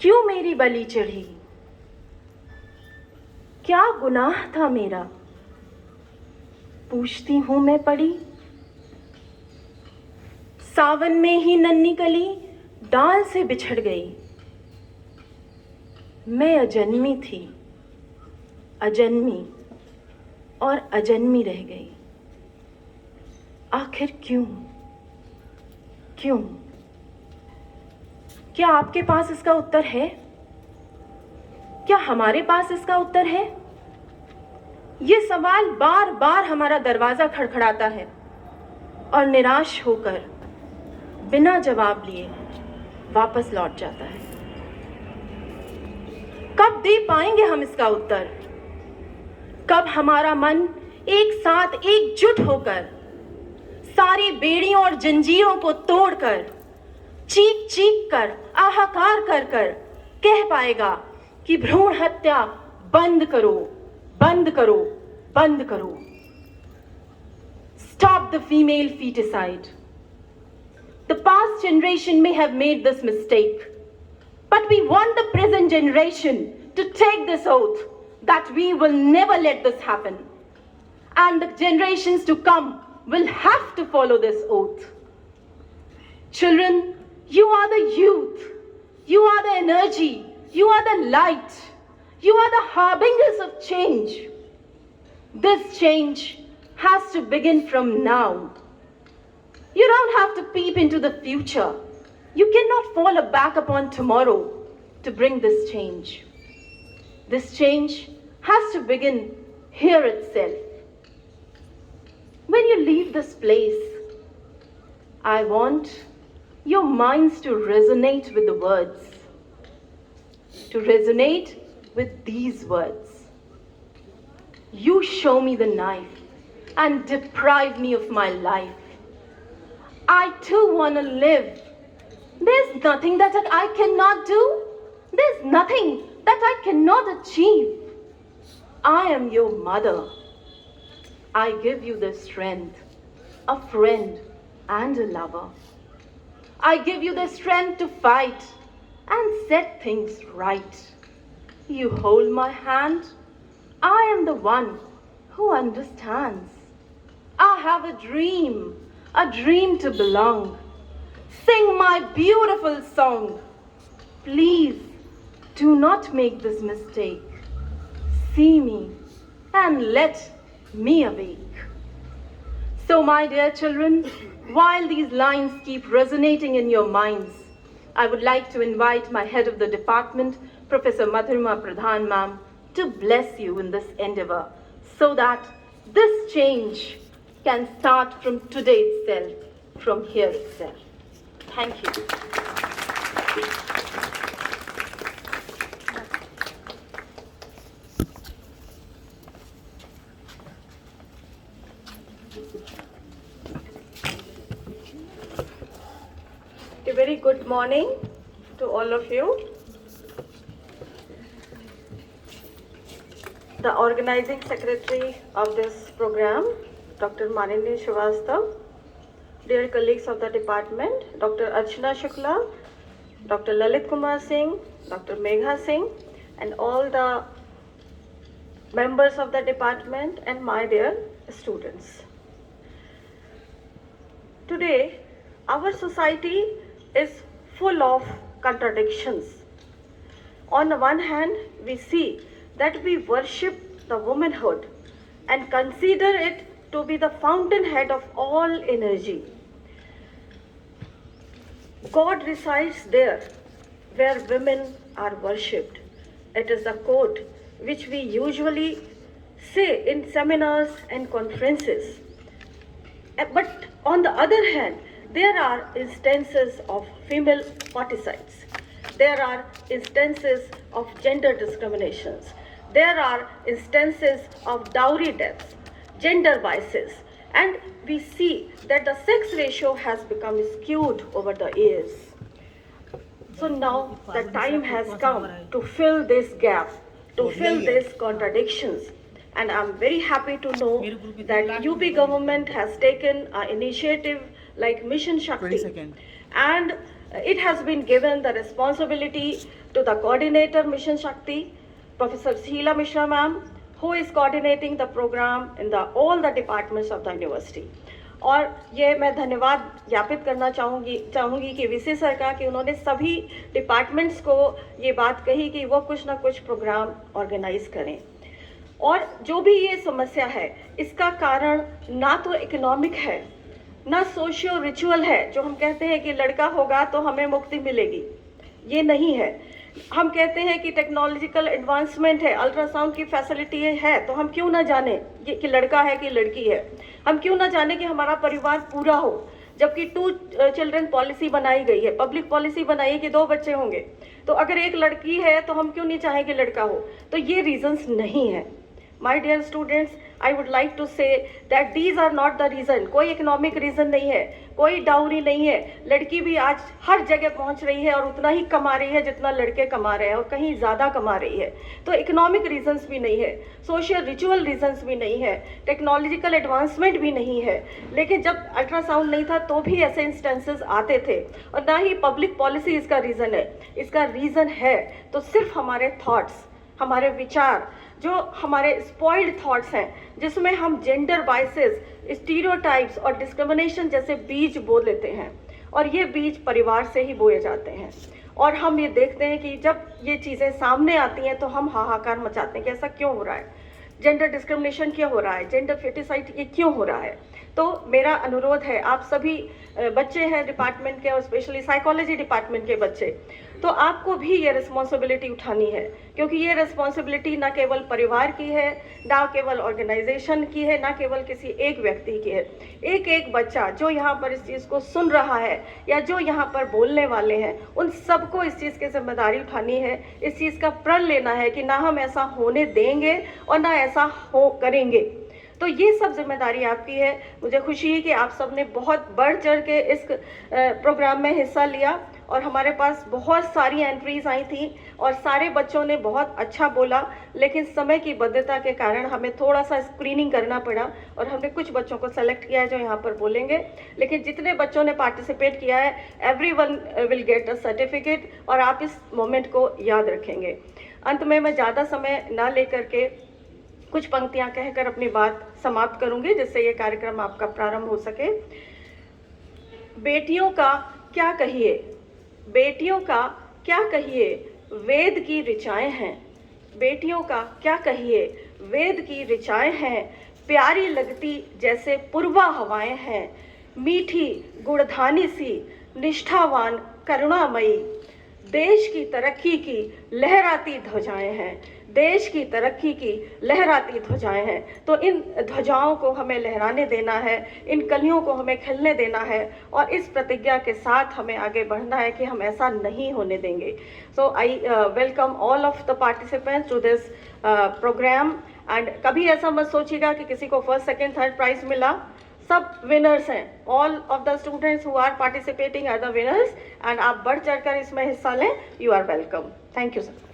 क्यों मेरी बलि चढ़ी? क्या गुनाह था मेरा? पूछती हूं मैं पड़ी। सावन में ही नन्ही कली डाल से बिछड़ गई। मैं अजन्मी थी, अजन्मी और अजन्मी रह गई। आखिर क्यों? क्यों? क्या आपके पास इसका उत्तर है? क्या हमारे पास इसका उत्तर है? ये सवाल बार बार हमारा दरवाजा खड़खड़ाता है और निराश होकर बिना जवाब लिए वापस लौट जाता है। कब दे पाएंगे हम इसका उत्तर? कब हमारा मन एक साथ एकजुट होकर सारी बेड़ियों और जंजीरों को तोड़कर चीख चीख कर आहाकार कर कर कह पाएगा कि भ्रूण हत्या बंद करो, बंद करो, बंद करो। Stop the female feticide. The past generation may have made this mistake, but we want the present generation to take this oath that we will never let this happen. And the generations to come will have to follow this oath. Children, you are the youth. You are the energy. You are the light. You are the harbingers of change. This change has to begin from now. You don't have to peep into the future. You cannot fall back upon tomorrow to bring this change. This change has to begin here itself. When you leave this place, I want your minds to resonate with the words, to resonate with these words. You show me the knife and deprive me of my life. I too want to live. There's nothing that I cannot do. There's nothing that I cannot achieve. I am your mother. I give you the strength, a friend and a lover. I give you the strength to fight and set things right. You hold my hand. I am the one who understands. I have a dream to belong. Sing my beautiful song. Please do not make this mistake. See me and let me awake. So, my dear children, while these lines keep resonating in your minds, I would like to invite my head of the department, Professor Madhurima Pradhan ma'am, to bless you in this endeavor so that this change can start from today itself, from here itself. Thank you. A very good morning to all of you. The organizing secretary of this program, Dr. Manini Srivastav, dear colleagues of the department, Dr. Archana Shukla, Dr. Lalit Kumar Singh, Dr. Megha Singh, and all the members of the department and my dear students. Today, our society is full of contradictions. On the one hand, we see that we worship the womanhood and consider it to be the fountainhead of all energy. God resides there where women are worshipped. It is a quote which we usually say in seminars and conferences. But on the other hand, there are instances of female particides. There are instances of gender discriminations. There are instances of dowry deaths, gender biases, and we see that the sex ratio has become skewed over the years. So now the time has come to fill this gap, to fill these contradictions. And I'm very happy to know that UP government has taken an initiative like Mission Shakti. And it has been given the responsibility to the coordinator Mission Shakti, Professor Sheila Mishra ma'am, who is coordinating the program in all the departments of the university. और ये मैं धन्यवाद ज्ञापित करना चाहूँगी कि VC sir का कि उन्होंने सभी डिपार्टमेंट्स को ये बात कही कि वो कुछ ना कुछ प्रोग्राम ऑर्गेनाइज करें। और जो भी ये समस्या है इसका कारण ना तो इकोनॉमिक है ना सोशियो रिचुअल है, जो हम कहते हैं कि लड़का होगा तो हमें मुक्ति मिलेगी, ये नहीं है। हम कहते हैं कि टेक्नोलॉजिकल एडवांसमेंट है, अल्ट्रासाउंड की फैसिलिटी है, तो हम क्यों ना जाने ये कि लड़का है कि लड़की है, हम क्यों ना जाने कि हमारा परिवार पूरा हो, जबकि 2 चिल्ड्रन पॉलिसी बनाई गई है, पब्लिक पॉलिसी बनाई है कि 2 बच्चे होंगे, तो अगर एक लड़की है तो हम क्यों नहीं चाहें कि लड़का हो। तो ये रीजंस नहीं है। My dear students, I would like to say that these are not the reason. कोई इकोनॉमिक रीज़न नहीं है, कोई डाउरी नहीं है। लड़की भी आज हर जगह पहुंच रही है और उतना ही कमा रही है जितना लड़के कमा रहे हैं, और कहीं ज़्यादा कमा रही है। तो इकोनॉमिक रीजंस भी नहीं है, सोशल रिचुअल रीजंस भी नहीं है, टेक्नोलॉजिकल एडवांसमेंट भी नहीं है। लेकिन जब अल्ट्रासाउंड नहीं था तो भी ऐसे इंस्टेंसेस आते थे, और ना ही पब्लिक पॉलिसी इसका रीज़न है। इसका रीज़न है तो सिर्फ हमारे थॉट्स, हमारे विचार, जो हमारे स्पॉइल्ड थॉट्स हैं, जिसमें हम जेंडर बाइसेस, स्टीरियोटाइप्स और डिस्क्रिमिनेशन जैसे बीज बो लेते हैं, और ये बीज परिवार से ही बोए जाते हैं। और हम ये देखते हैं कि जब ये चीज़ें सामने आती हैं तो हम हाहाकार मचाते हैं कि ऐसा क्यों हो रहा है, जेंडर डिस्क्रिमिनेशन क्यों हो रहा है, जेंडर फेटिसाइड ये क्यों हो रहा है। तो मेरा अनुरोध है, आप सभी बच्चे हैं डिपार्टमेंट के, और स्पेशली साइकोलॉजी डिपार्टमेंट के बच्चे, तो आपको भी ये रिस्पॉन्सिबिलिटी उठानी है, क्योंकि ये रिस्पॉन्सिबिलिटी ना केवल परिवार की है, ना केवल ऑर्गेनाइजेशन की है, ना केवल किसी एक व्यक्ति की है। एक एक बच्चा जो यहाँ पर इस चीज़ को सुन रहा है या जो यहाँ पर बोलने वाले हैं, उन सबको इस चीज़ की जिम्मेदारी उठानी है, इस चीज़ का प्रण लेना है कि ना हम ऐसा होने देंगे और ना ऐसा हो करेंगे। तो ये सब जिम्मेदारी आपकी है। मुझे खुशी है कि आप सब ने बहुत बढ़ चढ़ के इस प्रोग्राम में हिस्सा लिया, और हमारे पास बहुत सारी एंट्रीज आई थी और सारे बच्चों ने बहुत अच्छा बोला, लेकिन समय की बद्धता के कारण हमें थोड़ा सा स्क्रीनिंग करना पड़ा और हमने कुछ बच्चों को सेलेक्ट किया है जो यहाँ पर बोलेंगे। लेकिन जितने बच्चों ने पार्टिसिपेट किया है, everyone will get a certificate, और आप इस मोमेंट को याद रखेंगे। अंत में मैं ज़्यादा समय ना लेकर के कुछ पंक्तियां कहकर अपनी बात समाप्त करूंगी, जिससे ये कार्यक्रम आपका प्रारंभ हो सके। बेटियों का क्या कहिए, बेटियों का क्या कहिए, वेद की ऋचाएं हैं। बेटियों का क्या कहिए, वेद की ऋचाएं हैं। प्यारी लगती जैसे पूर्वा हवाएं हैं। मीठी गुणधानी सी, निष्ठावान करुणामयी। देश की तरक्की की लहराती ध्वजाएं हैं। देश की तरक्की की लहराती ध्वजाएं हैं। तो इन ध्वजाओं को हमें लहराने देना है, इन कलियों को हमें खिलने देना है, और इस प्रतिज्ञा के साथ हमें आगे बढ़ना है कि हम ऐसा नहीं होने देंगे। So I welcome all of the participants to this programme. And कभी ऐसा मत सोचिएगा कि किसी को फर्स्ट सेकेंड थर्ड प्राइज मिला, सब विनर्स हैं। All of the students who are participating are the winners, and आप बढ़ चढ़ कर इसमें हिस्सा लें। You are welcome. Thank you sir.